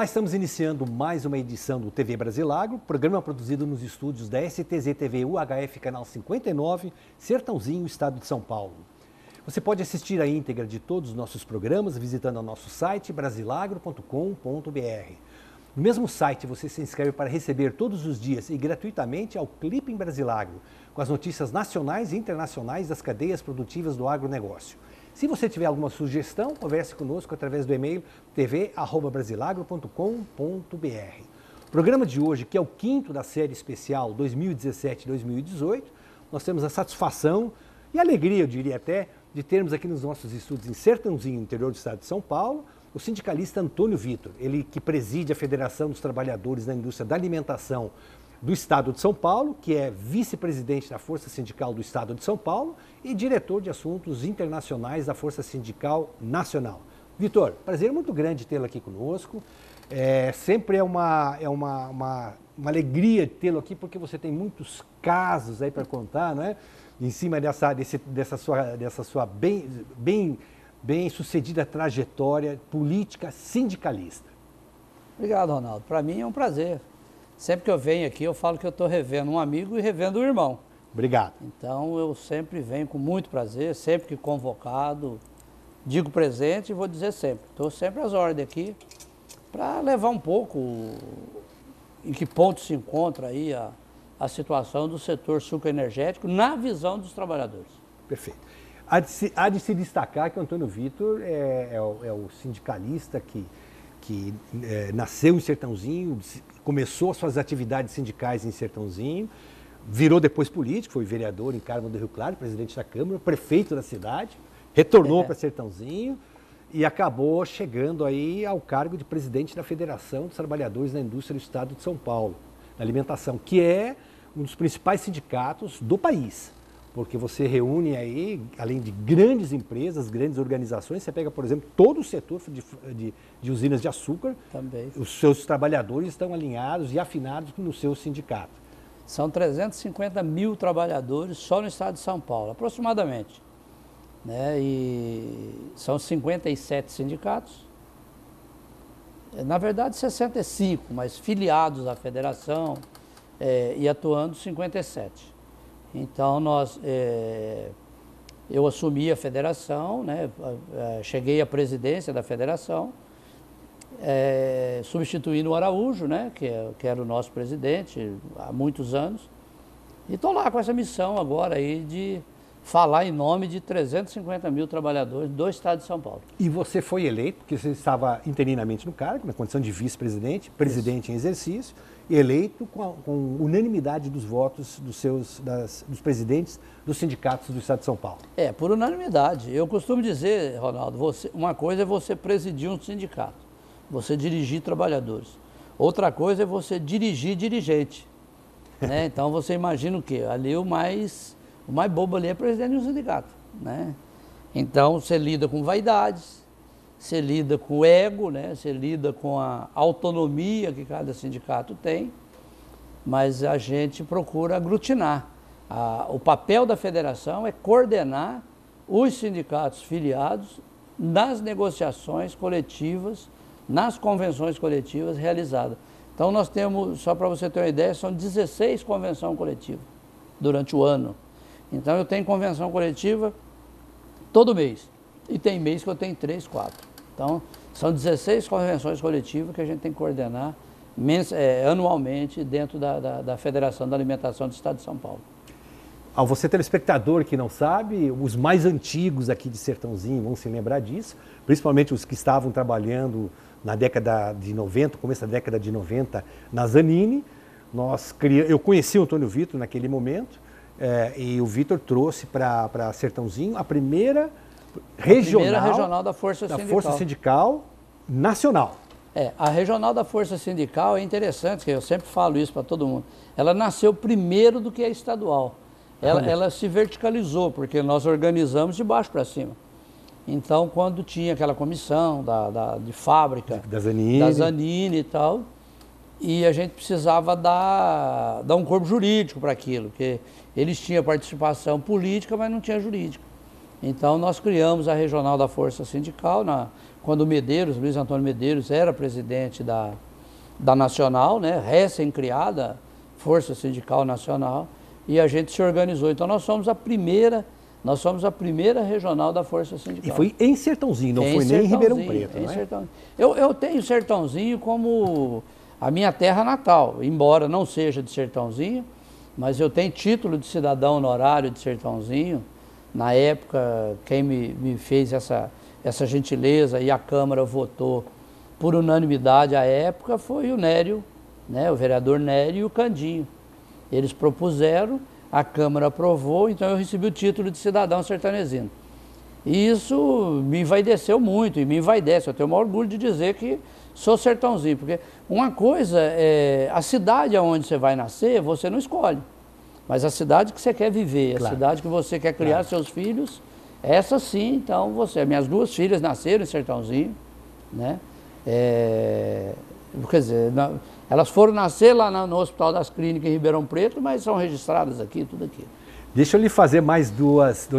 Olá, estamos iniciando mais uma edição do TV Brasilagro, programa produzido nos estúdios da STZ TV UHF, canal 59, Sertãozinho, estado de São Paulo. Você pode assistir a íntegra de todos os nossos programas visitando o nosso site brasilagro.com.br. No mesmo site você se inscreve para receber todos os dias e gratuitamente ao Clipe em Brasilagro, com as notícias nacionais e internacionais das cadeias produtivas do agronegócio. Se você tiver alguma sugestão, converse conosco através do e-mail tv@brasilagro.com.br. O programa de hoje, que é o quinto da série especial 2017-2018, nós temos a satisfação e alegria, eu diria até, de termos aqui nos nossos estúdios em Sertãozinho, interior do estado de São Paulo, o sindicalista Antônio Vitor, ele que preside a Federação dos Trabalhadores da Indústria da Alimentação do Estado de São Paulo, que é vice-presidente da Força Sindical do Estado de São Paulo e diretor de assuntos internacionais da Força Sindical Nacional. Vitor, prazer muito grande tê-lo aqui conosco. Sempre é uma alegria tê-lo aqui, porque você tem muitos casos aí para contar, não é? Em cima dessa sua bem sucedida trajetória política sindicalista. Obrigado, Ronaldo. Para mim é um prazer. Sempre que eu venho aqui, eu falo que eu estou revendo um amigo e revendo um irmão. Obrigado. Então, eu sempre venho com muito prazer, sempre que convocado, digo presente e vou dizer sempre. Estou sempre às ordens aqui para levar um pouco em que ponto se encontra aí a situação do setor sucroenergético na visão dos trabalhadores. Perfeito. Há de se destacar que o Antônio Vitor é o sindicalista que nasceu em Sertãozinho, começou as suas atividades sindicais em Sertãozinho, virou depois político, foi vereador em Carmo do Rio Claro, presidente da Câmara, prefeito da cidade, retornou para Sertãozinho e acabou chegando aí ao cargo de presidente da Federação dos Trabalhadores da Indústria do Estado de São Paulo, da alimentação, que é um dos principais sindicatos do país. Porque você reúne aí, além de grandes empresas, grandes organizações, você pega, por exemplo, todo o setor de usinas de açúcar, também. Os seus trabalhadores estão alinhados e afinados no seu sindicato. São 350 mil trabalhadores só no estado de São Paulo, aproximadamente. Né? E são 57 sindicatos, na verdade 65, mas filiados à federação e atuando 57. Então, eu assumi a federação, né, cheguei à presidência da federação, substituindo o Araújo, né, que era o nosso presidente há muitos anos. E estou lá com essa missão agora aí de falar em nome de 350 mil trabalhadores do estado de São Paulo. E você foi eleito, porque você estava interinamente no cargo, na condição de vice-presidente, presidente em exercício, eleito com unanimidade dos votos dos presidentes dos sindicatos do estado de São Paulo. Por unanimidade. Eu costumo dizer, Ronaldo, uma coisa é você presidir um sindicato, você dirigir trabalhadores. Outra coisa é você dirigir dirigente. Né? Então você imagina o quê? Ali o mais bobo ali é presidente de um sindicato. Né? Então você lida com vaidades, você lida com o ego, né? Você lida com a autonomia que cada sindicato tem, mas a gente procura aglutinar. O papel da federação é coordenar os sindicatos filiados nas negociações coletivas, nas convenções coletivas realizadas. Então nós temos, só para você ter uma ideia, são 16 convenções coletivas durante o ano. Então eu tenho convenção coletiva todo mês. E tem mês que eu tenho 3, 4. Então, são 16 convenções coletivas que a gente tem que coordenar anualmente dentro da Federação da Alimentação do Estado de São Paulo. Ao você telespectador que não sabe, os mais antigos aqui de Sertãozinho vão se lembrar disso, principalmente os que estavam trabalhando na década de 90, começo da década de 90, na Zanini. Eu conheci o Antônio Vitor naquele momento, e o Vitor trouxe para Sertãozinho a primeira regional da Força Sindical Nacional. A regional da Força Sindical é interessante, que eu sempre falo isso para todo mundo. Ela nasceu primeiro do que a estadual. Ela se verticalizou, porque nós organizamos de baixo para cima. Então, quando tinha aquela comissão de fábrica, da Zanini e tal, e a gente precisava dar um corpo jurídico para aquilo, porque eles tinham participação política, mas não tinha jurídica. Então nós criamos a Regional da Força Sindical, quando o Medeiros, Luiz Antônio Medeiros, era presidente da Nacional, né, recém-criada Força Sindical Nacional, e a gente se organizou. Então nós somos a primeira regional da Força Sindical. E foi em Sertãozinho, não foi nem em Ribeirão Preto, não é? Eu tenho Sertãozinho como a minha terra natal, embora não seja de Sertãozinho, mas eu tenho título de cidadão honorário de Sertãozinho. Na época, quem me fez essa gentileza e a Câmara votou por unanimidade à época foi o Nério, né, o vereador Nério e o Candinho. Eles propuseram, a Câmara aprovou, então eu recebi o título de cidadão sertanezino. E isso me envaideceu muito, e me envaidece. Eu tenho o maior orgulho de dizer que sou sertãozinho, porque uma coisa é a cidade onde você vai nascer, você não escolhe. Mas a cidade que você quer viver, a cidade que você quer criar seus filhos, essa sim, então você. Minhas duas filhas nasceram em Sertãozinho, né? Quer dizer, elas foram nascer lá no Hospital das Clínicas em Ribeirão Preto, mas são registradas aqui, tudo aqui. Deixa eu lhe fazer mais dois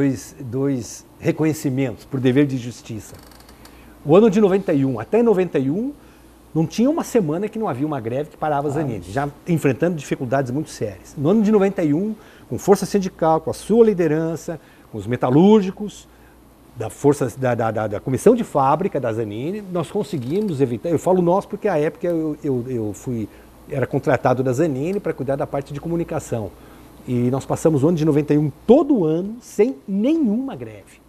reconhecimentos por dever de justiça. O ano de 91, até 91, não tinha uma semana que não havia uma greve que parava a Zanini, já enfrentando dificuldades muito sérias. No ano de 91, com força sindical, com a sua liderança, com os metalúrgicos, da comissão de fábrica da Zanini, nós conseguimos evitar, eu falo nós porque à época era contratado da Zanini para cuidar da parte de comunicação. E nós passamos o ano de 91 todo ano sem nenhuma greve,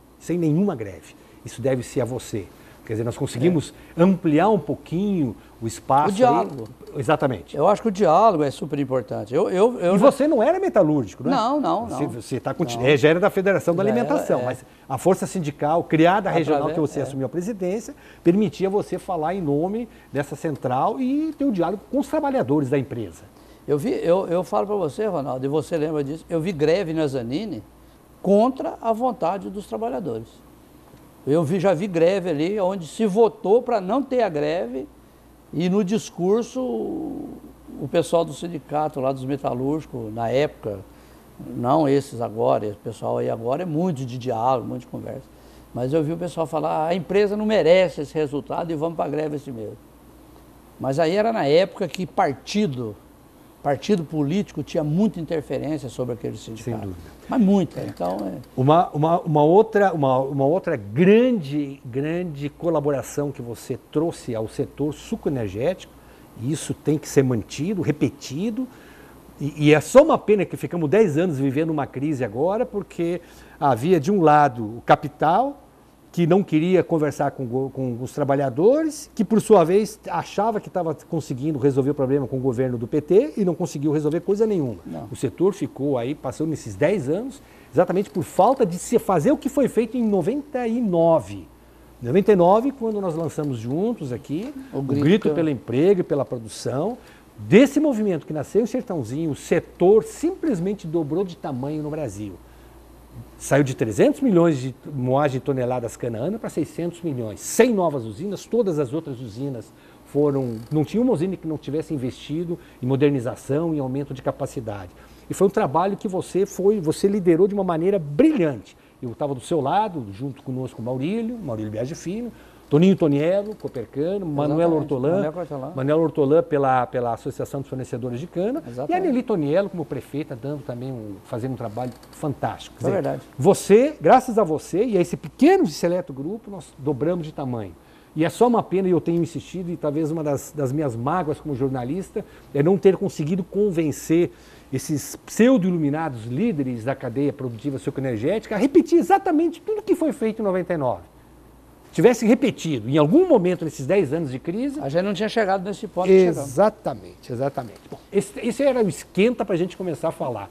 Isso deve-se a você. Quer dizer, nós conseguimos ampliar um pouquinho o espaço. O diálogo. Exatamente. Eu acho que o diálogo é super importante. E você não era metalúrgico, né? Não. Você já era da Federação da Alimentação, mas a força sindical, criada regional que você assumiu a presidência, permitia você falar em nome dessa central e ter um diálogo com os trabalhadores da empresa. Eu falo para você, Ronaldo, e você lembra disso, eu vi greve na Zanini contra a vontade dos trabalhadores. Já vi greve ali, onde se votou para não ter a greve, e no discurso, o pessoal do sindicato lá dos metalúrgicos, na época, não esses agora, esse pessoal aí agora é muito de diálogo, muito de conversa, mas eu vi o pessoal falar, a empresa não merece esse resultado e vamos para a greve assim mesmo. Mas aí era na época que partido político tinha muita interferência sobre aquele sindicato. Sem dúvida. Mas muita, então... Uma outra grande colaboração que você trouxe ao setor sucroenergético, e isso tem que ser mantido, repetido, e é só uma pena que ficamos 10 anos vivendo uma crise agora, porque havia de um lado o capital, que não queria conversar com os trabalhadores, que por sua vez achava que estava conseguindo resolver o problema com o governo do PT e não conseguiu resolver coisa nenhuma. Não. O setor ficou aí, passou nesses 10 anos, exatamente por falta de se fazer o que foi feito em 99. Em 99, quando nós lançamos juntos aqui, o grito pelo emprego e pela produção, desse movimento que nasceu em Sertãozinho, o setor simplesmente dobrou de tamanho no Brasil. Saiu de 300 milhões de moagem de toneladas cana-ano para 600 milhões. 100 novas usinas, todas as outras usinas não tinha uma usina que não tivesse investido em modernização e aumento de capacidade. E foi um trabalho que você liderou de uma maneira brilhante. Eu estava do seu lado, junto conosco, Maurílio Biagi Filho, Toninho Toniello, Copercano, Manuel Ortolã pela Associação dos Fornecedores de Cana, exatamente. E a Nelly Toniello como prefeita, fazendo um trabalho fantástico. É verdade. Graças a você e a esse pequeno e seleto grupo, nós dobramos de tamanho. E é só uma pena, e eu tenho insistido, e talvez uma das minhas mágoas como jornalista, é não ter conseguido convencer esses pseudo-iluminados líderes da cadeia produtiva sucroenergética a repetir exatamente tudo que foi feito em 99. Tivesse repetido em algum momento nesses 10 anos de crise... A gente não tinha chegado nesse ponto. Exatamente. Bom, esse era o esquenta para a gente começar a falar.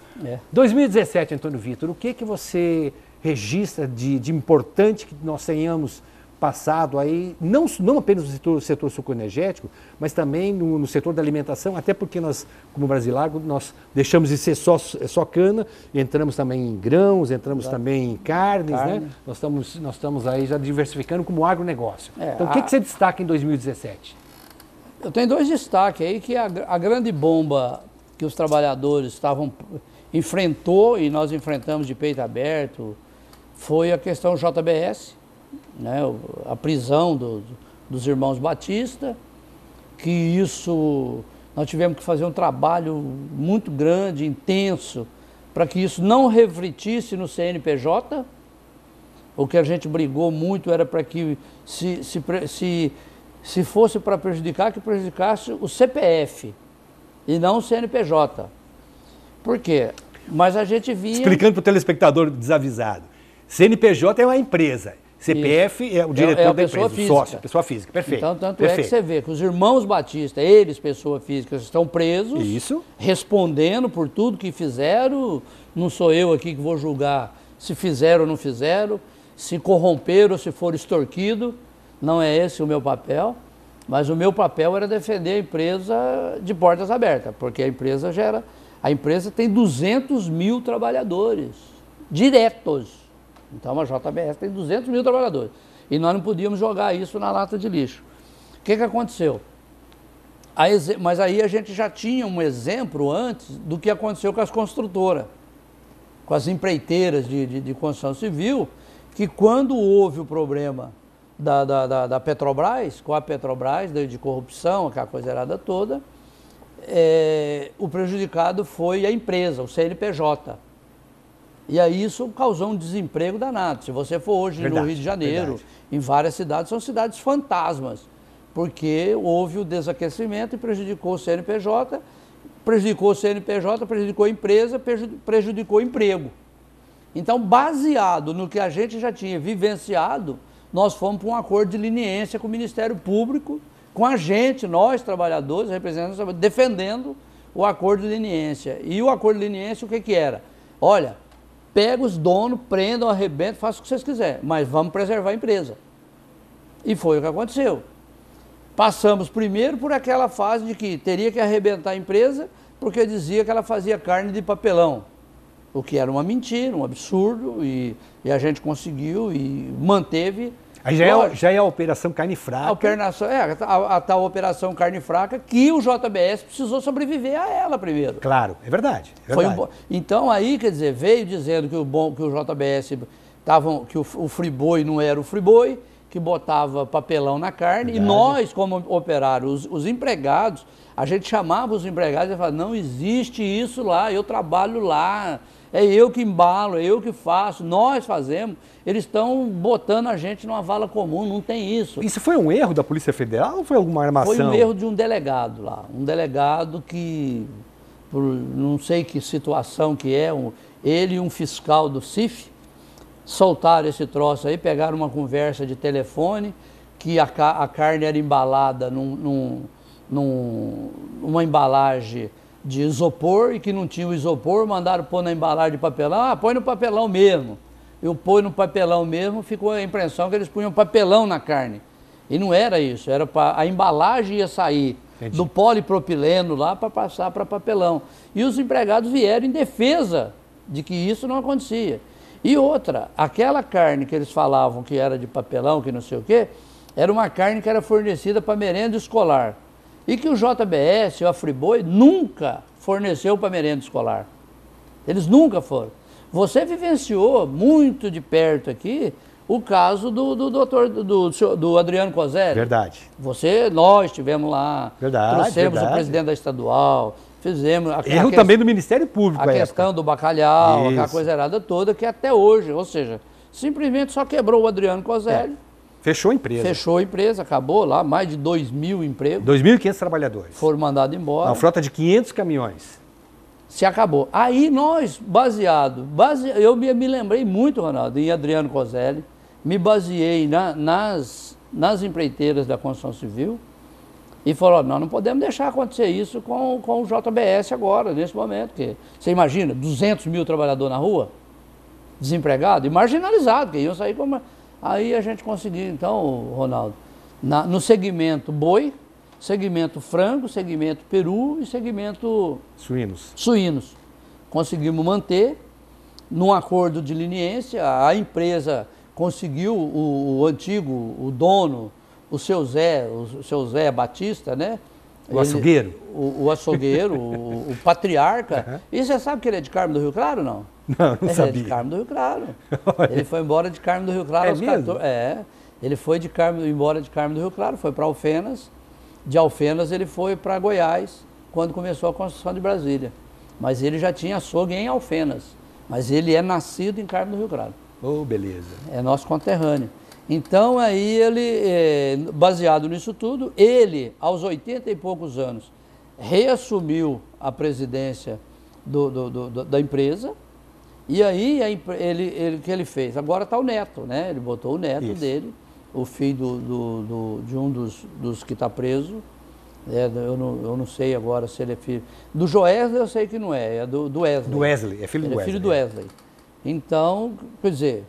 2017, Antônio Vitor, o que você registra de importante que nós tenhamos passado aí, não apenas no setor sucroenergético, mas também no setor da alimentação, até porque nós, como Brasilago, nós deixamos de ser só cana, entramos também em grãos, entramos também em carnes, né? Nós estamos aí já diversificando como agronegócio. Então, o que você destaca em 2017? Eu tenho dois destaques aí, que a grande bomba que os trabalhadores enfrentou, e nós enfrentamos de peito aberto, foi a questão JBS, né, a prisão dos irmãos Batista, que isso nós tivemos que fazer um trabalho muito grande, intenso, para que isso não refletisse no CNPJ. O que a gente brigou muito era para que se fosse para prejudicar, que prejudicasse o CPF e não o CNPJ. Por quê? Mas a gente via... Explicando para o telespectador desavisado, CNPJ é uma empresa, CPF isso. É o diretor da empresa, o sócio, pessoa física, perfeito. Então, tanto perfeito. É que você vê que os irmãos Batista, eles, pessoa física, estão presos, isso. Respondendo por tudo que fizeram. Não sou eu aqui que vou julgar se fizeram ou não fizeram, se corromperam ou se foram extorquidos. Não é esse o meu papel, mas o meu papel era defender a empresa de portas abertas, porque a empresa tem 200 mil trabalhadores diretos. Então a JBS tem 200 mil trabalhadores. E nós não podíamos jogar isso na lata de lixo. O que aconteceu? Mas aí a gente já tinha um exemplo antes do que aconteceu com as construtoras, com as empreiteiras de construção civil, que quando houve o problema da Petrobras, com a Petrobras, de corrupção, aquela coisa errada toda, o prejudicado foi a empresa, o CNPJ. E aí isso causou um desemprego danado. Se você for hoje no Rio de Janeiro, em várias cidades, são cidades fantasmas, porque houve o desaquecimento e prejudicou o CNPJ, prejudicou a empresa, prejudicou o emprego. Então, baseado no que a gente já tinha vivenciado, nós fomos para um acordo de leniência com o Ministério Público, com a gente, nós trabalhadores, representantes, defendendo o acordo de leniência. E o acordo de leniência, o que era? Olha, pega os donos, prendam, arrebentam, façam o que vocês quiserem, mas vamos preservar a empresa. E foi o que aconteceu. Passamos primeiro por aquela fase de que teria que arrebentar a empresa, porque dizia que ela fazia carne de papelão, o que era uma mentira, um absurdo, e a gente conseguiu e manteve. Aí já é a Operação Carne Fraca. A tal Operação Carne Fraca, que o JBS precisou sobreviver a ela primeiro. Claro, é verdade. Então aí, quer dizer, veio dizendo que o JBS, que o Friboi não era o Friboi, que botava papelão na carne, verdade. E nós, como operários, os empregados, a gente chamava os empregados e falava, não existe isso lá, eu trabalho lá, é eu que embalo, é eu que faço, nós fazemos. Eles estão botando a gente numa vala comum, não tem isso. Isso foi um erro da Polícia Federal ou foi alguma armação? Foi um erro de um delegado lá. Um delegado que, por não sei que situação que é, ele e um fiscal do CIF soltaram esse troço aí, pegaram uma conversa de telefone, que a carne era embalada numa embalagem de isopor e que não tinha o isopor, mandaram pôr na embalagem de papelão, põe no papelão mesmo. Eu pôr no papelão mesmo, ficou a impressão que eles punham papelão na carne. E não era isso, era a embalagem ia sair do polipropileno lá para passar para papelão. E os empregados vieram em defesa de que isso não acontecia. E outra, aquela carne que eles falavam que era de papelão, que não sei o quê, era uma carne que era fornecida para merenda escolar. E que o JBS, o Friboi, nunca forneceu para merenda escolar. Eles nunca foram. Você vivenciou muito de perto aqui o caso do Adriano Coselli. Verdade. Nós estivemos lá, trouxemos o presidente da estadual, fizemos... Erro também do Ministério Público. A questão do bacalhau, aquela coisa errada toda, que até hoje, ou seja, simplesmente só quebrou o Adriano Coselli. Fechou a empresa. Fechou a empresa, acabou lá, mais de 2.000 empregos. 2.500 trabalhadores. Foram mandados embora. Uma frota de 500 caminhões. Se acabou. Aí nós, eu me lembrei muito, Ronaldo, em Adriano Coselli, me baseei nas empreiteiras da construção civil e falou, nós não podemos deixar acontecer isso com o JBS agora, nesse momento. Porque, você imagina, 200 mil trabalhadores na rua, desempregados e marginalizados, que iam sair como... Aí a gente conseguiu, então, Ronaldo, no segmento boi, segmento frango, segmento peru e segmento suínos. Conseguimos manter, num acordo de leniência, a empresa conseguiu, o dono, o seu Zé Batista, né? O açougueiro? O açougueiro, o patriarca. E você sabe que ele é de Carmo do Rio Claro, não? Não sabia. Ele é de Carmo do Rio Claro. Ele foi embora de Carmo do Rio Claro aos 14. Ele foi embora de Carmo do Rio Claro, foi para Alfenas. De Alfenas ele foi para Goiás, quando começou a construção de Brasília. Mas ele já tinha açougue em Alfenas. Mas ele é nascido em Carmo do Rio Claro. Oh, beleza. É nosso conterrâneo. Então, aí ele, baseado nisso tudo, ele, aos 80 e poucos anos, reassumiu a presidência da empresa. E aí, o que ele fez? Agora está o neto, né? Ele botou o neto dele, o filho de um dos que está preso. Eu não sei agora se ele é filho. Do Joesley eu sei que não é do Wesley. Do Wesley, é filho do Wesley. É filho do Wesley. Então, quer dizer,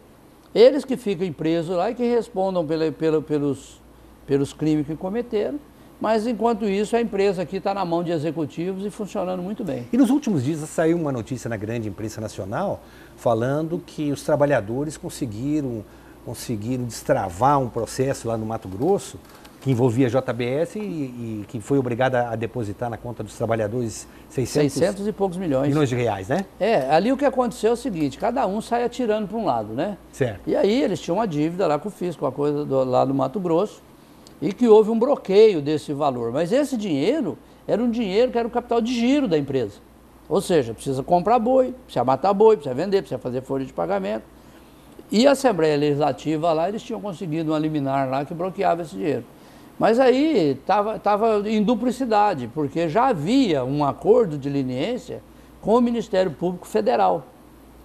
eles que ficam presos lá e que respondam pelos crimes que cometeram, mas enquanto isso a empresa aqui está na mão de executivos e funcionando muito bem. E nos últimos dias saiu uma notícia na grande imprensa nacional falando que os trabalhadores conseguiram destravar um processo lá no Mato Grosso que envolvia a JBS e que foi obrigada a depositar na conta dos trabalhadores 600 e poucos milhões de reais, né? Ali o que aconteceu é o seguinte, cada um sai atirando para um lado, né? Certo. E aí eles tinham uma dívida lá com o fisco, uma coisa lá do Mato Grosso, e que houve um bloqueio desse valor. Mas esse dinheiro era um dinheiro que era o capital de giro da empresa. Ou seja, precisa comprar boi, precisa matar boi, precisa vender, precisa fazer folha de pagamento. E a Assembleia Legislativa lá, eles tinham conseguido uma liminar lá que bloqueava esse dinheiro. Mas aí estava em duplicidade, porque já havia um acordo de leniência com o Ministério Público Federal.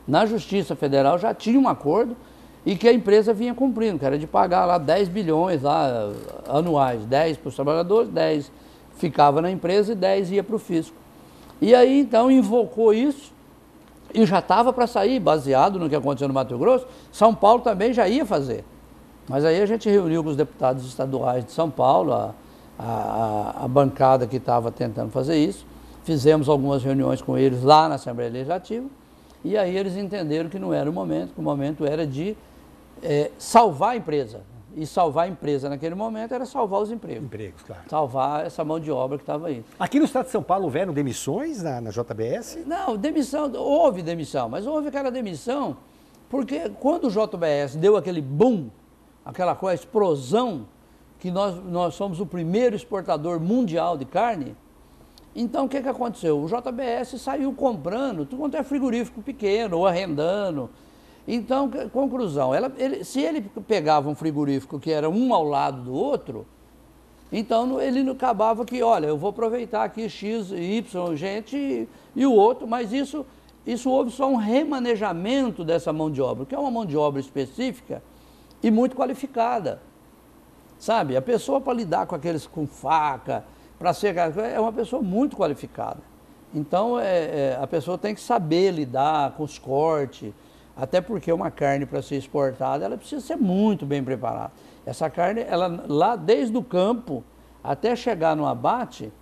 Na Justiça Federal já tinha um acordo e que a empresa vinha cumprindo, que era de pagar lá 10 bilhões lá, anuais, 10 para os trabalhadores, 10 ficava na empresa e 10 ia para o fisco. E aí então invocou isso e já estava para sair, baseado no que aconteceu no Mato Grosso, São Paulo também já ia fazer. Mas aí a gente reuniu com os deputados estaduais de São Paulo, a bancada que estava tentando fazer isso, fizemos algumas reuniões com eles lá na Assembleia Legislativa, e aí eles entenderam que não era o momento, que o momento era de salvar a empresa. E salvar a empresa naquele momento era salvar os empregos. Empregos, claro. Salvar essa mão de obra que estava aí. Aqui no estado de São Paulo houveram demissões na JBS? Não, houve demissão, mas houve aquela demissão porque quando o JBS deu aquele boom, aquela coisa, a explosão, que nós somos o primeiro exportador mundial de carne, então o que aconteceu? O JBS saiu comprando tudo quanto é frigorífico pequeno ou arrendando. Então, conclusão, se ele pegava um frigorífico que era um ao lado do outro, então ele acabava que, olha, eu vou aproveitar aqui X, Y, gente e o outro, mas isso houve só um remanejamento dessa mão de obra, que é uma mão de obra específica e muito qualificada, sabe? A pessoa para lidar com aqueles com faca, para ser é uma pessoa muito qualificada. Então a pessoa tem que saber lidar com os cortes, até porque uma carne para ser exportada ela precisa ser muito bem preparada. Essa carne, ela lá desde o campo até chegar no abate,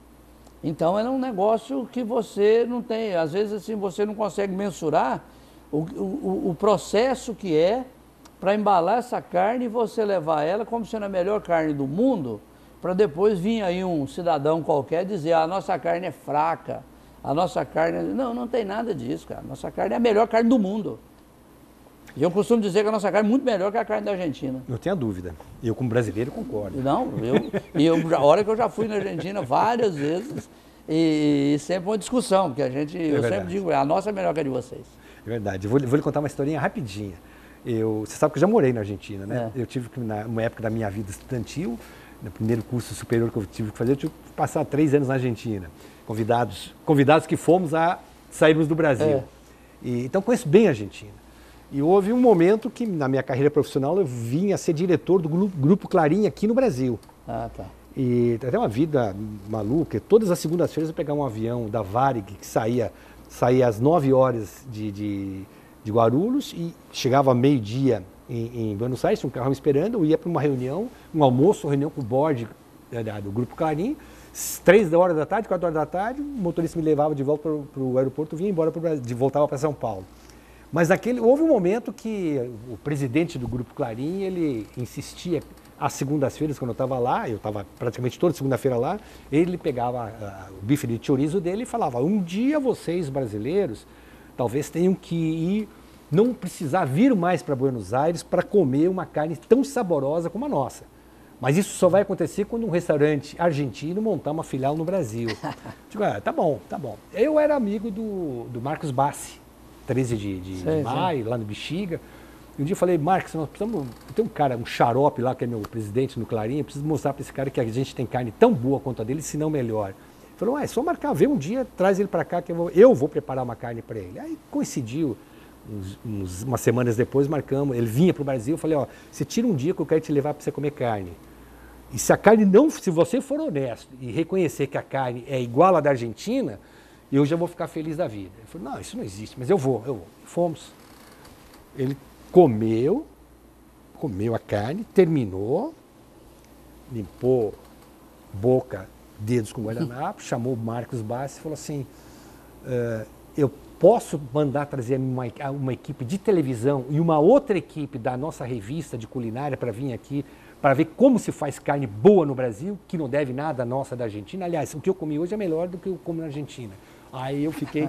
então ela é um negócio que você não tem, às vezes assim você não consegue mensurar o processo que é para embalar essa carne e você levar ela como sendo a melhor carne do mundo, para depois vir aí um cidadão qualquer dizer, a nossa carne é fraca, a nossa carne... Não tem nada disso, cara. A nossa carne é a melhor carne do mundo. E eu costumo dizer que a nossa carne é muito melhor que a carne da Argentina. Não tenho dúvida. Eu, como brasileiro, concordo. Não, a hora que eu já fui na Argentina várias vezes, e sempre uma discussão, porque eu sempre digo, a nossa é melhor que a de vocês. É verdade. Eu vou lhe contar uma historinha rapidinha. Você sabe que eu já morei na Argentina, né? Eu tive que, numa época da minha vida estudantil, no primeiro curso superior que eu tive que fazer, eu tive que passar 3 anos na Argentina. Convidados que fomos a sairmos do Brasil. Então conheço bem a Argentina. E houve um momento que, na minha carreira profissional, eu vim a ser diretor do Grupo Clarim aqui no Brasil. Ah, tá. E até uma vida maluca. Todas as segundas-feiras eu pegava um avião da Varig, que saía às 9 horas de Guarulhos e chegava meio-dia em Buenos Aires, um carro me esperando, eu ia para uma reunião, um almoço, uma reunião com o board do Grupo Clarim, 3 horas da tarde, 4 horas da tarde, o motorista me levava de volta para o aeroporto, vinha embora voltava para São Paulo. Mas houve um momento que o presidente do Grupo Clarim, ele insistia, às segundas-feiras, quando eu estava lá, eu estava praticamente toda segunda-feira lá, ele pegava o bife de chorizo dele e falava, um dia vocês brasileiros talvez tenham que ir, não precisar vir mais para Buenos Aires para comer uma carne tão saborosa como a nossa. Mas isso só vai acontecer quando um restaurante argentino montar uma filial no Brasil. Digo, tá bom, tá bom. Eu era amigo do Marcos Bassi, 13 de maio, lá no Bexiga. E um dia eu falei, Marcos, nós precisamos, tem um cara, um xarope lá, que é meu presidente no Clarim, eu preciso mostrar para esse cara que a gente tem carne tão boa quanto a dele, se não melhor. Ele falou, é só marcar, vê um dia, traz ele para cá que eu vou preparar uma carne para ele. Aí coincidiu, umas semanas depois marcamos, ele vinha para o Brasil, eu falei, ó, você tira um dia que eu quero te levar para você comer carne. E se a carne não, se você for honesto e reconhecer que a carne é igual à da Argentina, eu já vou ficar feliz da vida. Ele falou, não, isso não existe, mas eu vou. Fomos. Ele comeu a carne, terminou, limpou boca, dedos com guardanapo, chamou o Marcos Bassi e falou assim, eu posso mandar trazer uma equipe de televisão e uma outra equipe da nossa revista de culinária para vir aqui, para ver como se faz carne boa no Brasil, que não deve nada à nossa da Argentina. Aliás, o que eu comi hoje é melhor do que eu como na Argentina. Aí eu fiquei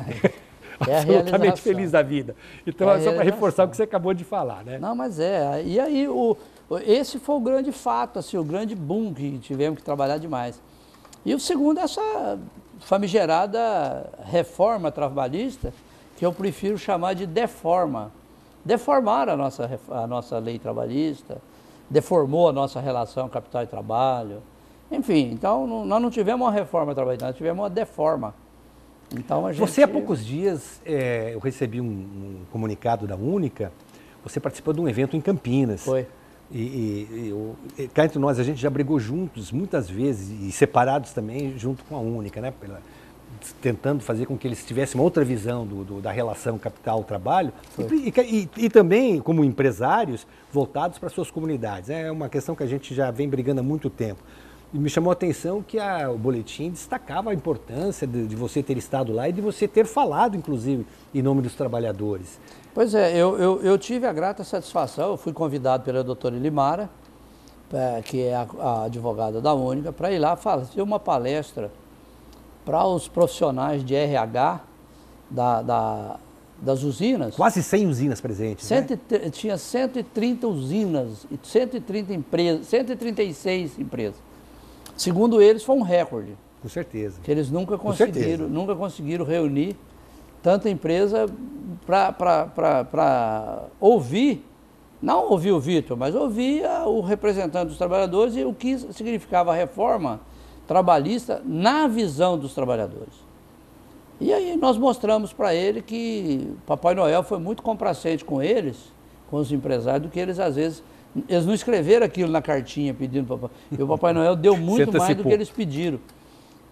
absolutamente feliz da vida. Então, é só para reforçar o que você acabou de falar, né? Não, mas e aí, esse foi o grande fato, assim, o grande boom que tivemos que trabalhar demais. E o segundo é essa famigerada reforma trabalhista, que eu prefiro chamar de deforma. Deformaram a nossa lei trabalhista, deformou a nossa relação capital e trabalho. Enfim, então nós não tivemos uma reforma trabalhista, nós tivemos uma deforma. Então, Você, há poucos dias, eu recebi um comunicado da Única, você participou de um evento em Campinas. Foi. Cá entre nós, a gente já brigou juntos muitas vezes, e separados também, junto com a Única, né? Tentando fazer com que eles tivessem uma outra visão da relação capital-trabalho e também como empresários voltados para suas comunidades. É uma questão que a gente já vem brigando há muito tempo. E me chamou a atenção que o boletim destacava a importância de você ter estado lá e de você ter falado, inclusive, em nome dos trabalhadores. Pois é, eu tive a grata satisfação, eu fui convidado pela doutora Elimara, que é a advogada da Única, para ir lá fazer uma palestra para os profissionais de RH das usinas. Quase 100 usinas presentes, né? Tinha 130 usinas, 130 empresas, 136 empresas. Segundo eles, foi um recorde. Com certeza. Que eles nunca conseguiram reunir tanta empresa para ouvir, não ouvir o Vitor, mas ouvir o representante dos trabalhadores e o que significava a reforma trabalhista na visão dos trabalhadores. E aí nós mostramos para ele que Papai Noel foi muito complacente com eles, com os empresários, do que eles às vezes... Eles não escreveram aquilo na cartinha pedindo para Papai Noel. E o Papai Noel deu muito mais do que eles pediram.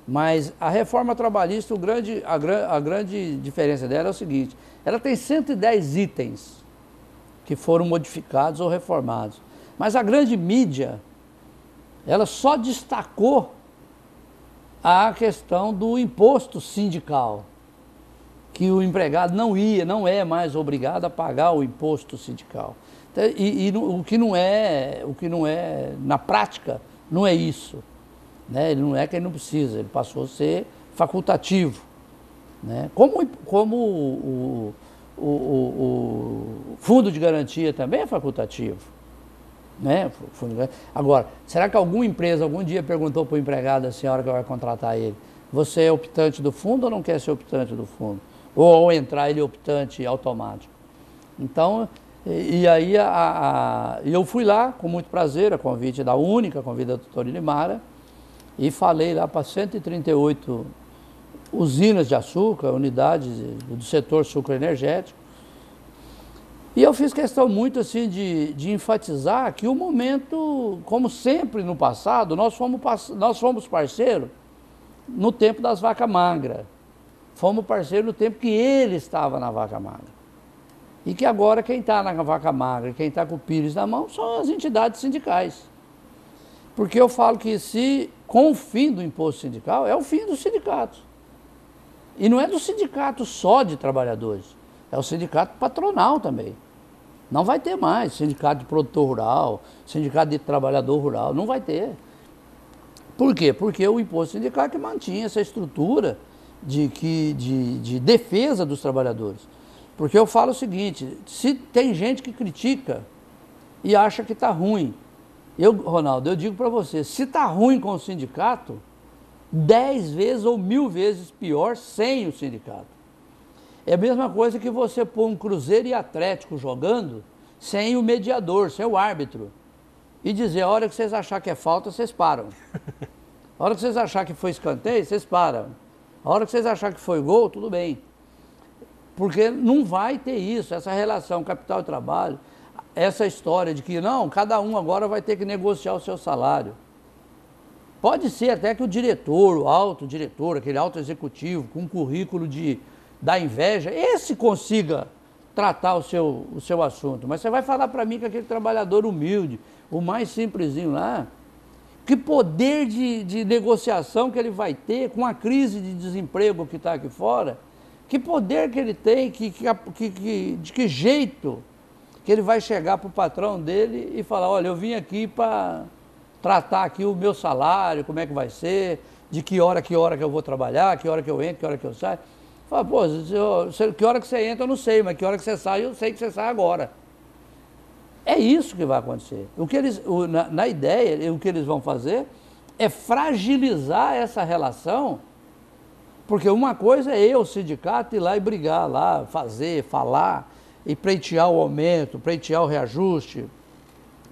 Mas a reforma trabalhista, a grande diferença dela é o seguinte, ela tem 110 itens que foram modificados ou reformados. Mas a grande mídia, ela só destacou a questão do imposto sindical, que o empregado não é mais obrigado a pagar o imposto sindical. O que não é, na prática, não é isso. Né? Ele não é que ele não precisa, ele passou a ser facultativo. Né? Como o fundo de garantia também é facultativo. Né? Agora, será que alguma empresa algum dia perguntou para o empregado, a senhora que vai contratar ele, você é optante do fundo ou não quer ser optante do fundo? Ou ao entrar ele é optante automático? Então, e aí eu fui lá com muito prazer, a convite da Única, a convite da doutora Elimara, e falei lá para 138 usinas de açúcar, unidades do setor sucroenergético. E eu fiz questão muito assim de enfatizar que o momento, como sempre no passado, nós fomos parceiros no tempo das vacas magras. Fomos parceiros no tempo que ele estava na vaca magra. E que agora quem está na vaca magra, quem está com o pires na mão, são as entidades sindicais. Porque eu falo que com o fim do imposto sindical, é o fim dos sindicatos. E não é do sindicato só de trabalhadores, é o sindicato patronal também. Não vai ter mais sindicato de produtor rural, sindicato de trabalhador rural, não vai ter. Por quê? Porque o imposto sindical é que mantinha essa estrutura de defesa dos trabalhadores. Porque eu falo o seguinte, se tem gente que critica e acha que está ruim, Ronaldo, eu digo para você, se está ruim com o sindicato, 10 vezes ou 1000 vezes pior sem o sindicato. É a mesma coisa que você pôr um Cruzeiro e Atlético jogando sem o mediador, sem o árbitro. E dizer, a hora que vocês acharem que é falta, vocês param. A hora que vocês acharem que foi escanteio, vocês param. A hora que vocês acharem que foi gol, tudo bem. Porque não vai ter isso, essa relação capital e trabalho, essa história de que não, cada um agora vai ter que negociar o seu salário. Pode ser até que o diretor, o alto diretor, aquele alto executivo, com um currículo da inveja, esse consiga tratar o seu assunto. Mas você vai falar para mim que aquele trabalhador humilde, o mais simplesinho lá, que poder de negociação que ele vai ter com a crise de desemprego que está aqui fora, que poder que ele tem, de que jeito que ele vai chegar para o patrão dele e falar, olha, eu vim aqui para tratar aqui o meu salário, como é que vai ser, de que hora que eu vou trabalhar, que hora que eu entro, que hora que eu saio. Fala, pô, que hora que você entra eu não sei, mas que hora que você sai eu sei que você sai agora. É isso que vai acontecer. Na ideia, o que eles vão fazer é fragilizar essa relação, porque uma coisa é eu, o sindicato, ir lá e brigar lá, falar, e pleitear o aumento, pleitear o reajuste,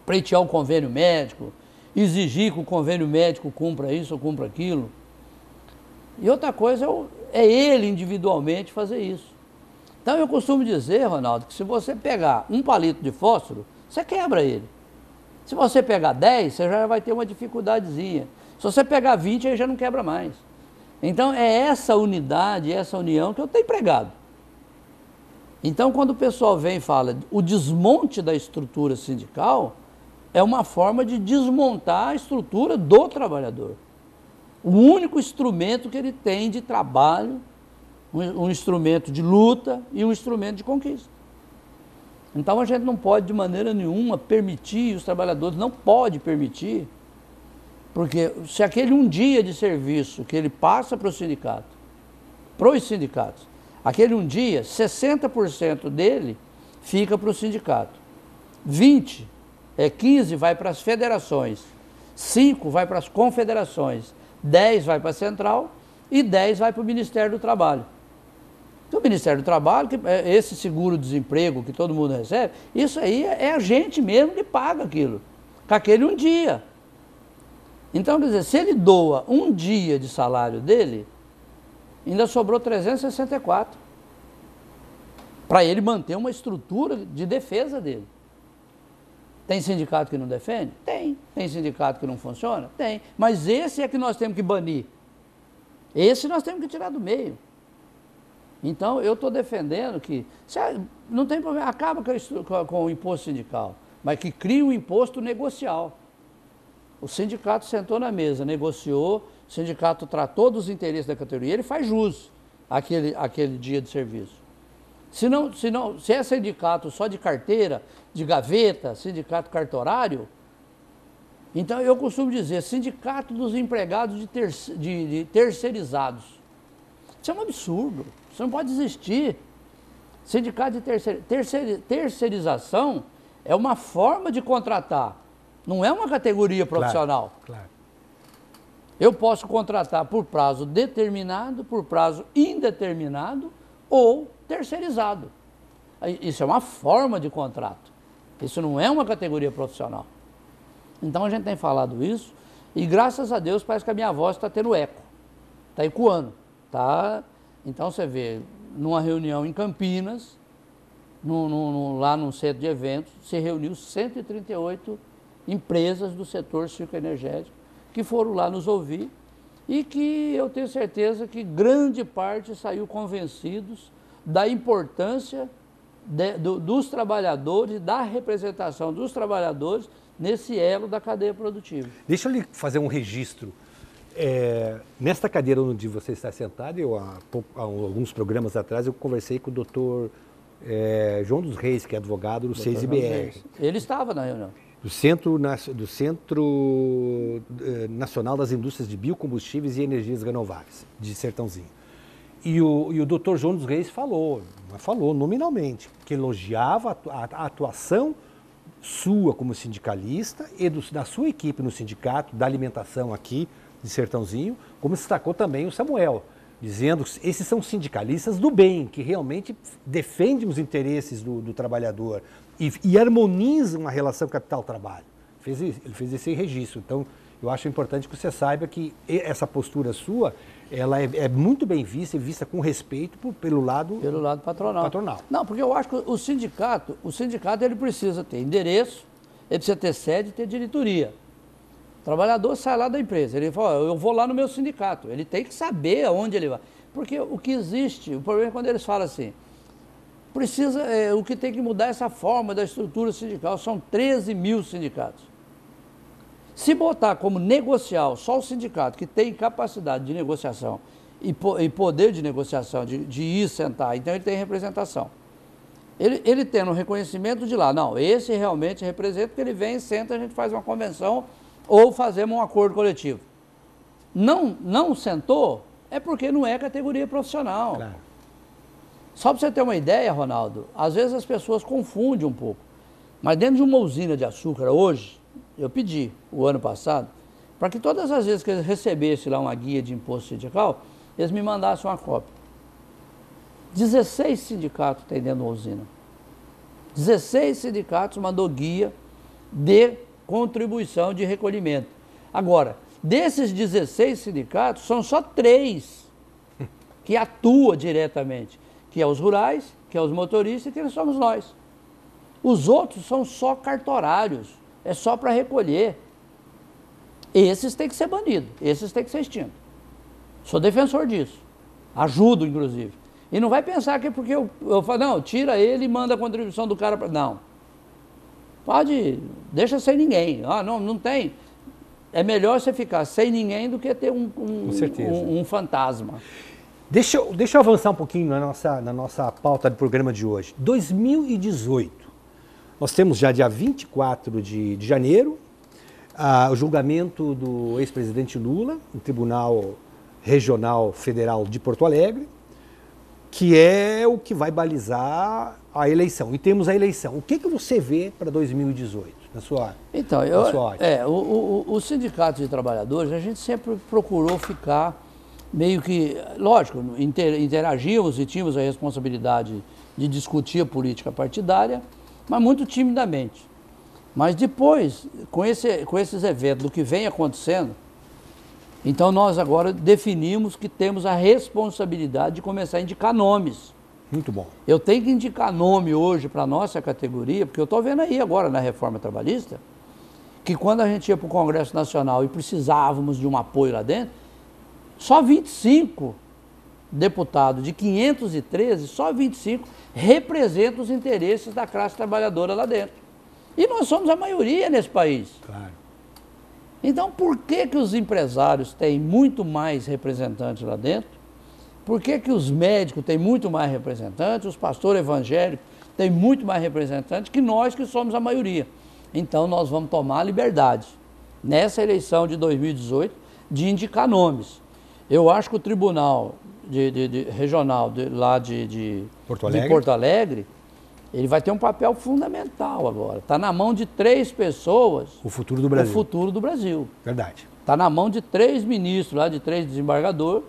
pleitear o convênio médico, exigir que o convênio médico cumpra isso ou cumpra aquilo. E outra coisa é ele individualmente fazer isso. Então eu costumo dizer, Ronaldo, que se você pegar um palito de fósforo, você quebra ele. Se você pegar 10, você já vai ter uma dificuldadezinha. Se você pegar 20, aí já não quebra mais. Então é essa unidade, essa união que eu tenho pregado. Então quando o pessoal vem e fala o desmonte da estrutura sindical, é uma forma de desmontar a estrutura do trabalhador. O único instrumento que ele tem de trabalho, um instrumento de luta e um instrumento de conquista. Então a gente não pode de maneira nenhuma permitir, os trabalhadores não podem permitir, porque se aquele um dia de serviço que ele passa para o sindicato, para os sindicatos, aquele um dia, 60% dele fica para o sindicato, 15 vai para as federações, 5 vai para as confederações, 10 vai para a central e 10 vai para o Ministério do Trabalho. Então, o Ministério do Trabalho, que esse seguro-desemprego que todo mundo recebe, isso aí é a gente mesmo que paga aquilo, com aquele um dia. Então, quer dizer, se ele doa um dia de salário dele, ainda sobrou 364 para ele manter uma estrutura de defesa dele. Tem sindicato que não defende? Tem. Tem sindicato que não funciona? Tem. Mas esse é que nós temos que banir. Esse nós temos que tirar do meio. Então, eu estou defendendo que, não tem problema, acaba com o imposto sindical, mas que crie um imposto negocial. O sindicato sentou na mesa, negociou, o sindicato tratou dos interesses da categoria, ele faz jus àquele dia de serviço. Se é sindicato só de carteira, de gaveta, sindicato cartorário, então eu costumo dizer, sindicato dos empregados de terceirizados. Isso é um absurdo, isso não pode existir. Sindicato de terceirização é uma forma de contratar, não é uma categoria profissional. Claro. Eu posso contratar por prazo determinado, por prazo indeterminado ou terceirizado. Isso é uma forma de contrato. Isso não é uma categoria profissional. Então a gente tem falado isso e graças a Deus parece que a minha voz está tendo eco, está ecoando. Então você vê, numa reunião em Campinas, lá num centro de eventos, se reuniu 138 empresas do setor cívico-energético que foram lá nos ouvir e que eu tenho certeza que grande parte saiu convencidos da importância dos trabalhadores, da representação dos trabalhadores nesse elo da cadeia produtiva. Deixa eu lhe fazer um registro. Nesta cadeira onde você está sentado, há alguns programas atrás, eu conversei com o doutor João dos Reis, que é advogado do CEIS-IBR. Ele estava na reunião. Do Centro Nacional das Indústrias de Biocombustíveis e Energias Renováveis, de Sertãozinho. E o doutor João dos Reis falou nominalmente, que elogiava a atuação sua como sindicalista e da sua equipe no sindicato da alimentação aqui de Sertãozinho, como destacou também o Samuel, dizendo que esses são sindicalistas do bem, que realmente defendem os interesses do trabalhador e harmonizam a relação capital-trabalho. Ele fez esse registro. Então, eu acho importante que você saiba que essa postura sua, ela é muito bem vista e vista com respeito pelo lado patronal. Não, porque eu acho que o sindicato ele precisa ter endereço, ele precisa ter sede e ter diretoria. O trabalhador sai lá da empresa, ele fala, eu vou lá no meu sindicato, ele tem que saber aonde ele vai. Porque o que existe, o problema é quando eles falam assim, o que tem que mudar é essa forma da estrutura sindical, são 13 mil sindicatos. Se botar como negocial só o sindicato que tem capacidade de negociação e poder de negociação, de ir sentar, então ele tem representação. Ele tendo um reconhecimento de lá, não, esse realmente representa, porque ele vem, senta, a gente faz uma convenção ou fazemos um acordo coletivo. Não sentou, é porque não é categoria profissional. Claro. Só para você ter uma ideia, Ronaldo, às vezes as pessoas confundem um pouco, mas dentro de uma usina de açúcar hoje, eu pedi, o ano passado, para que todas as vezes que eles recebessem lá uma guia de imposto sindical, eles me mandassem uma cópia. 16 sindicatos tem dentro da usina. 16 sindicatos mandou guia de contribuição de recolhimento. Agora, desses 16 sindicatos, são só 3 que atuam diretamente, que é os rurais, que é os motoristas e que somos nós. Os outros são só cartorários, é só para recolher. Esses têm que ser banidos, esses têm que ser extintos. Sou defensor disso, ajudo inclusive. E não vai pensar que é porque eu falo, não, tira ele e manda a contribuição do cara para... Não. Deixa sem ninguém. Não tem. É melhor você ficar sem ninguém do que ter um fantasma. Deixa eu avançar um pouquinho na nossa pauta do programa de hoje. 2018, nós temos já dia 24 de janeiro, o julgamento do ex-presidente Lula, no Tribunal Regional Federal de Porto Alegre, que é o que vai balizar a eleição. E temos a eleição. O que você vê para 2018, na sua ótica? Então, o sindicato de trabalhadores, a gente sempre procurou ficar meio que, lógico, interagíamos e tínhamos a responsabilidade de discutir a política partidária, mas muito timidamente. Mas depois, com esses eventos, do que vem acontecendo, então nós agora definimos que temos a responsabilidade de começar a indicar nomes. Muito bom. Eu tenho que indicar nome hoje para a nossa categoria, porque eu estou vendo aí agora na reforma trabalhista, que quando a gente ia para o Congresso Nacional e precisávamos de um apoio lá dentro, só 25 deputados de 513, só 25 representam os interesses da classe trabalhadora lá dentro. E nós somos a maioria nesse país. Claro. Então, por que os empresários têm muito mais representantes lá dentro? Por que os médicos têm muito mais representantes? Os pastores evangélicos têm muito mais representantes que nós que somos a maioria. Então, nós vamos tomar a liberdade, nessa eleição de 2018, de indicar nomes. Eu acho que o Tribunal Regional lá de Porto Alegre, ele vai ter um papel fundamental agora. Está na mão de 3 pessoas. O futuro do Brasil. O futuro do Brasil. Verdade. Está na mão de 3 ministros, lá de 3 desembargadores.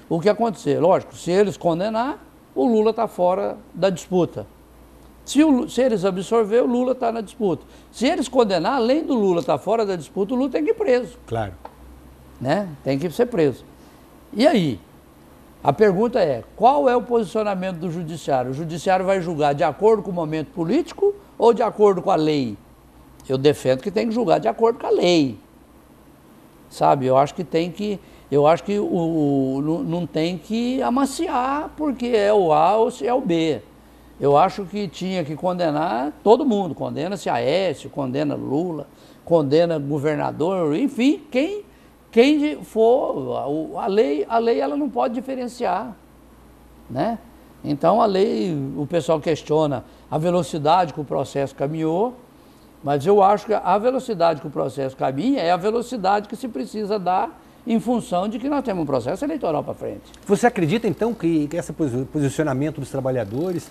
O que acontecer? Lógico, se eles condenar, o Lula está fora da disputa. Se eles absorver, o Lula está na disputa. Se eles condenar, além do Lula estar fora da disputa, o Lula tem que ir preso. Claro. Né? Tem que ser preso. E aí? A pergunta é, qual é o posicionamento do judiciário? O judiciário vai julgar de acordo com o momento político ou de acordo com a lei? Eu defendo que tem que julgar de acordo com a lei. Sabe, eu acho que não tem que amaciar porque é o A ou se é o B. Eu acho que tinha que condenar todo mundo, condena-se Aécio, condena Lula, condena governador, enfim, quem for, a lei ela não pode diferenciar, né? Então a lei, o pessoal questiona a velocidade que o processo caminhou, mas eu acho que a velocidade que o processo caminha é a velocidade que se precisa dar em função de que nós temos um processo eleitoral para frente. Você acredita então que esse posicionamento dos trabalhadores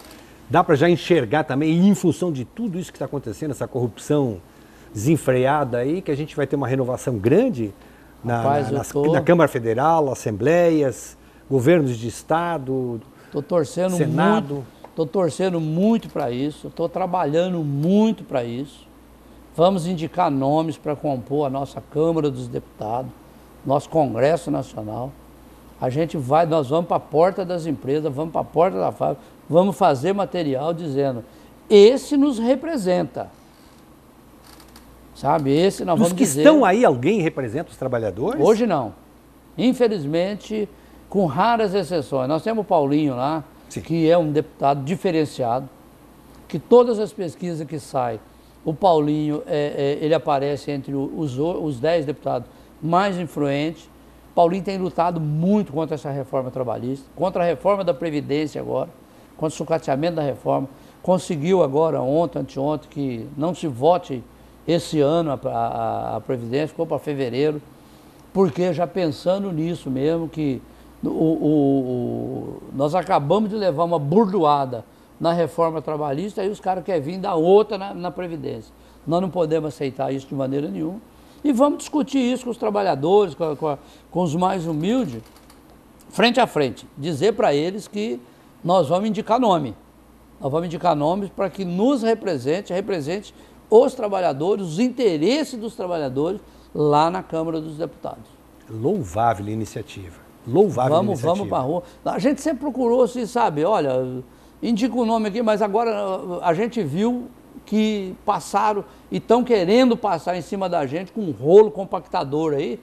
dá para já enxergar também, em função de tudo isso que está acontecendo, essa corrupção desenfreada aí, que a gente vai ter uma renovação grande na Câmara Federal, assembleias, governos de Estado, Estou torcendo Senado. muito, estou torcendo muito para isso, estou trabalhando muito para isso. Vamos indicar nomes para compor a nossa Câmara dos Deputados, nosso Congresso Nacional. Nós vamos para a porta das empresas, vamos para a porta da fábrica, vamos fazer material dizendo, esse nos representa. Sabe, esse nós vamos dizer... Dos que estão aí, alguém representa os trabalhadores? Hoje não. Infelizmente, com raras exceções. Nós temos o Paulinho lá, Sim. que é um deputado diferenciado, que todas as pesquisas que saem, o Paulinho, ele aparece entre os 10 deputados mais influentes. Paulinho tem lutado muito contra essa reforma trabalhista, contra a reforma da Previdência agora, contra o sucateamento da reforma. Conseguiu agora, ontem, anteontem, que não se vote esse ano a Previdência, ficou para fevereiro, porque já pensando nisso mesmo, que nós acabamos de levar uma burdoada na reforma trabalhista e os caras querem vir dar outra na Previdência. Nós não podemos aceitar isso de maneira nenhuma. E vamos discutir isso com os trabalhadores, com os mais humildes, frente a frente. Dizer para eles que nós vamos indicar nome. Nós vamos indicar nomes para que nos represente os trabalhadores, os interesses dos trabalhadores lá na Câmara dos Deputados. Louvável iniciativa. Louvável iniciativa. Vamos para a rua. A gente sempre procurou, assim, sabe, olha, indica o nome aqui, mas agora a gente viu que passaram e estão querendo passar em cima da gente com um rolo compactador aí,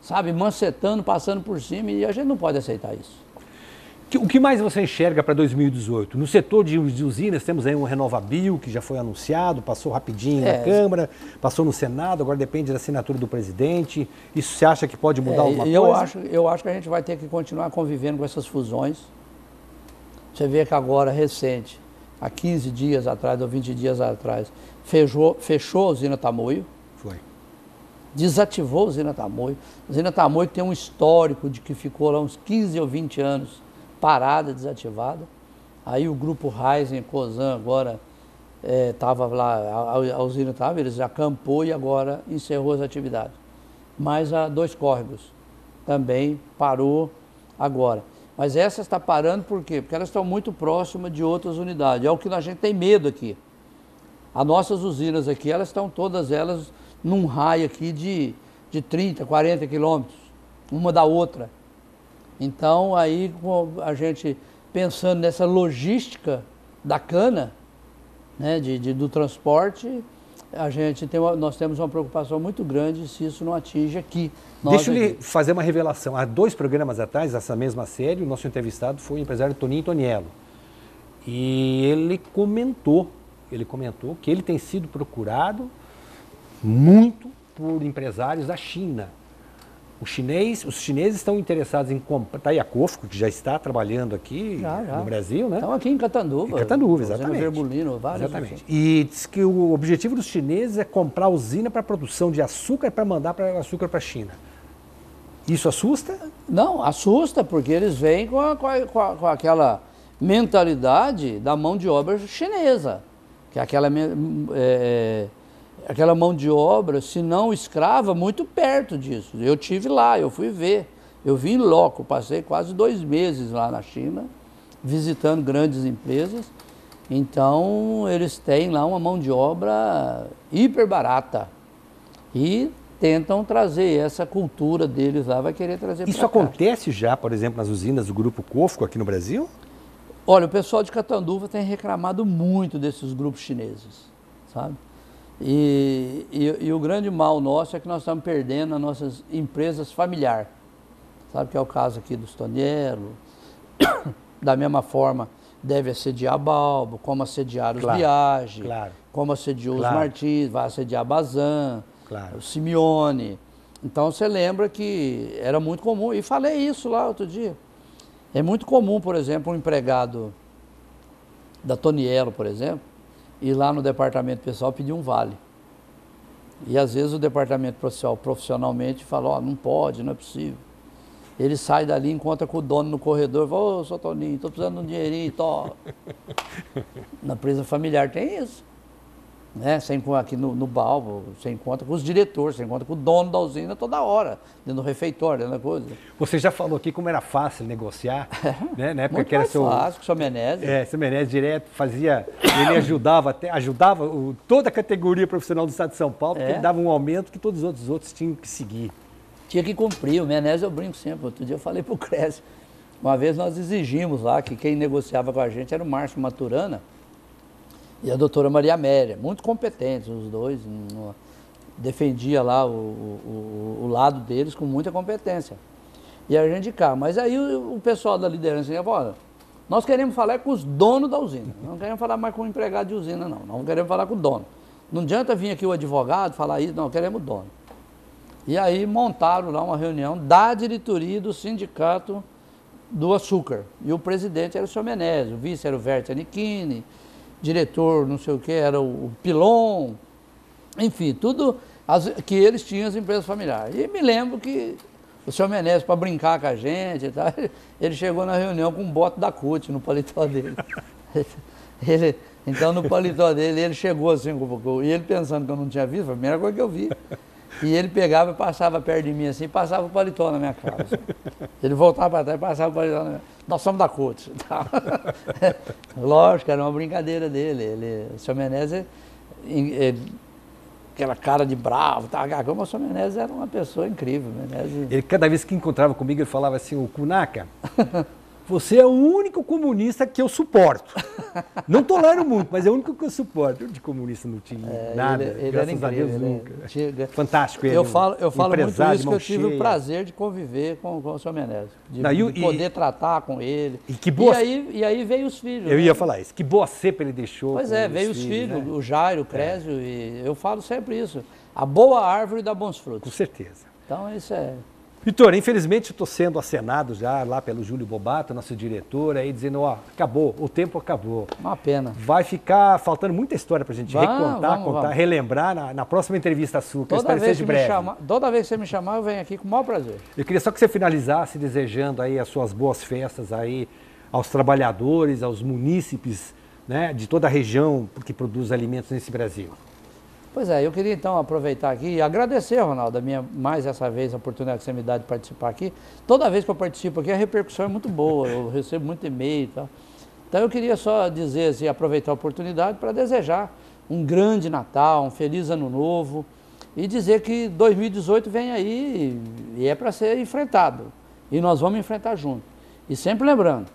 sabe, mancetando, passando por cima, e a gente não pode aceitar isso. O que mais você enxerga para 2018? No setor de usinas, temos aí um RenovaBio, que já foi anunciado, passou rapidinho na Câmara, passou no Senado, agora depende da assinatura do presidente. Isso você acha que pode mudar alguma coisa? Eu acho que a gente vai ter que continuar convivendo com essas fusões. Você vê que agora, recente, há 15 dias atrás ou 20 dias atrás, fechou a usina Tamoio. Foi. Desativou a usina Tamoio. A usina Tamoio tem um histórico de que ficou lá uns 15 ou 20 anos parada, desativada. Aí o grupo Raizen, Cosan, agora estava lá, a usina estava, eles acampou e agora encerrou as atividades. Mas a Dois Córregos também parou agora. Mas essa está parando por quê? Porque elas estão muito próximas de outras unidades. É o que a gente tem medo aqui. As nossas usinas aqui, elas estão todas elas num raio aqui de 30, 40 quilômetros, uma da outra. Então, aí a gente pensando nessa logística da cana, né, do transporte, nós temos uma preocupação muito grande se isso não atinge aqui. Deixa eu lhe fazer uma revelação. Há 2 programas atrás, essa mesma série, o nosso entrevistado foi o empresário Toninho Toniello. E ele comentou que ele tem sido procurado muito por empresários da China. Os chineses estão interessados em comprar, está aí a COFCO, que já está trabalhando aqui no Brasil, né? Estão aqui em Catanduva. Em Catanduva, exatamente. Verbulino, vários. Exatamente. E diz que o objetivo dos chineses é comprar usina para produção de açúcar para mandar açúcar para a China. Isso assusta? Não, assusta, porque eles vêm com aquela mentalidade da mão de obra chinesa, que é aquela mão de obra, se não escrava, muito perto disso. Eu tive lá, eu fui ver, eu vim loco, passei quase 2 meses lá na China, visitando grandes empresas. Então, eles têm lá uma mão de obra hiper barata e tentam trazer essa cultura deles lá, vai querer trazer para cá. Isso acontece já, por exemplo, nas usinas do Grupo COFCO aqui no Brasil? Olha, o pessoal de Catanduva tem reclamado muito desses grupos chineses, sabe? E o grande mal nosso é que nós estamos perdendo as nossas empresas familiares. Sabe que é o caso aqui dos Toniello. Da mesma forma, deve assediar a Balbo, como assediar os Biagi, como assediou os Martins, vai assediar a Bazan, o Simeone. Então você lembra que era muito comum, e falei isso lá outro dia. É muito comum, por exemplo, um empregado da Tonielo, por exemplo, ir lá no departamento pessoal pedir um vale. E às vezes o departamento pessoal profissionalmente fala, ó, não pode, não é possível. Ele sai dali, encontra com o dono no corredor, fala, ô, seu Toninho, estou precisando de um dinheirinho, tô. Na empresa familiar tem isso. Né? Você encontra aqui no Balbo, você encontra com os diretores, você encontra com o dono da usina toda hora, dentro do refeitório, dentro da coisa. Você já falou aqui como era fácil negociar, né? Na época Muito que era mais fácil, que o seu Menezes. seu Menezes direto fazia, ele ajudava toda a categoria profissional do Estado de São Paulo, porque ele dava um aumento que todos os outros tinham que seguir. Tinha que cumprir, o Menezes eu brinco sempre. Outro dia eu falei para o Cresce, uma vez nós exigimos lá que quem negociava com a gente era o Márcio Maturana e a doutora Maria Amélia, muito competentes os dois, defendia lá o lado deles com muita competência. E a gente cá, mas aí o pessoal da liderança falou, olha, nós queremos falar com os donos da usina, não queremos falar mais com o empregado de usina não queremos falar com o dono. Não adianta vir aqui o advogado falar isso, não, queremos o dono. E aí montaram lá uma reunião da diretoria do sindicato do açúcar. E o presidente era o senhor Menezes, o vice era o Verte Anichini, diretor não sei o que, era o Pilon, enfim, tudo que eles tinham as empresas familiares. E me lembro que o senhor Menezes, para brincar com a gente, e tal, ele chegou na reunião com um bote da CUT no paletó dele. Então no paletó dele, ele chegou assim, e ele pensando que eu não tinha visto, foi a primeira coisa que eu vi. E ele pegava e passava perto de mim assim, passava o paletó na minha cara. Assim. Ele voltava para trás e passava o paletó na minha cara. Nós somos da CUT. Lógico, era uma brincadeira dele. O senhor Menezes, aquela cara de bravo, como o senhor Menezes era uma pessoa incrível. Menezes... Ele, cada vez que encontrava comigo, ele falava assim, o Kunaca, você é o único comunista que eu suporto. Não tolero muito, mas é o único que eu suporto. Eu de comunista não tinha nada, graças a Deus nunca. Fantástico ele. Eu falo muito isso, que eu tive o prazer de conviver com o senhor Menezes, de poder tratar com ele. E aí veio os filhos. Eu ia falar isso, que boa cepa ele deixou. Pois é, veio os filhos, né? O Jairo, o Crésio, e eu falo sempre isso. A boa árvore dá bons frutos. Com certeza. Então isso é... Vitor, infelizmente estou sendo acenado já lá pelo Júlio Bobato, nosso diretor, aí dizendo, ó, acabou, o tempo acabou. Uma pena. Vai ficar faltando muita história para a gente contar, relembrar na próxima entrevista sua, que eu espero que seja breve. Toda vez que você me chamar, eu venho aqui com o maior prazer. Eu queria só que você finalizasse desejando aí as suas boas festas aí aos trabalhadores, aos munícipes, né, de toda a região que produz alimentos nesse Brasil. Pois é, eu queria então aproveitar aqui e agradecer, Ronaldo, mais essa vez a oportunidade que você me dá de participar aqui. Toda vez que eu participo aqui, a repercussão é muito boa, eu recebo muito e-mail e tal. Então eu queria só dizer, assim, aproveitar a oportunidade para desejar um grande Natal, um feliz Ano Novo e dizer que 2018 vem aí e é para ser enfrentado. E nós vamos enfrentar junto. E sempre lembrando,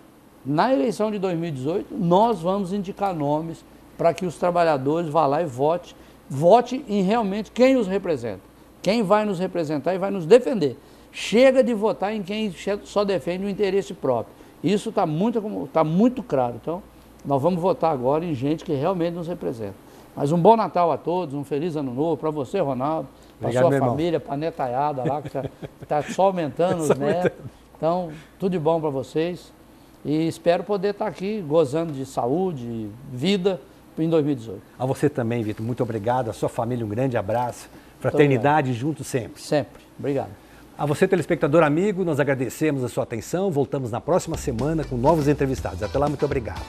na eleição de 2018, nós vamos indicar nomes para que os trabalhadores vá lá e vote em realmente quem os representa, quem vai nos representar e vai nos defender. Chega de votar em quem só defende o interesse próprio. Isso está muito claro. Então, nós vamos votar agora em gente que realmente nos representa. Mas um bom Natal a todos, um feliz Ano Novo para você, Ronaldo, para sua família, para a netaiada lá, que está só aumentando os netos. Então, tudo de bom para vocês e espero poder estar aqui gozando de saúde, vida, em 2018. A você também, Vitor, muito obrigado. A sua família, um grande abraço. Fraternidade junto sempre. Sempre. Obrigado. A você, telespectador amigo, nós agradecemos a sua atenção. Voltamos na próxima semana com novos entrevistados. Até lá, muito obrigado.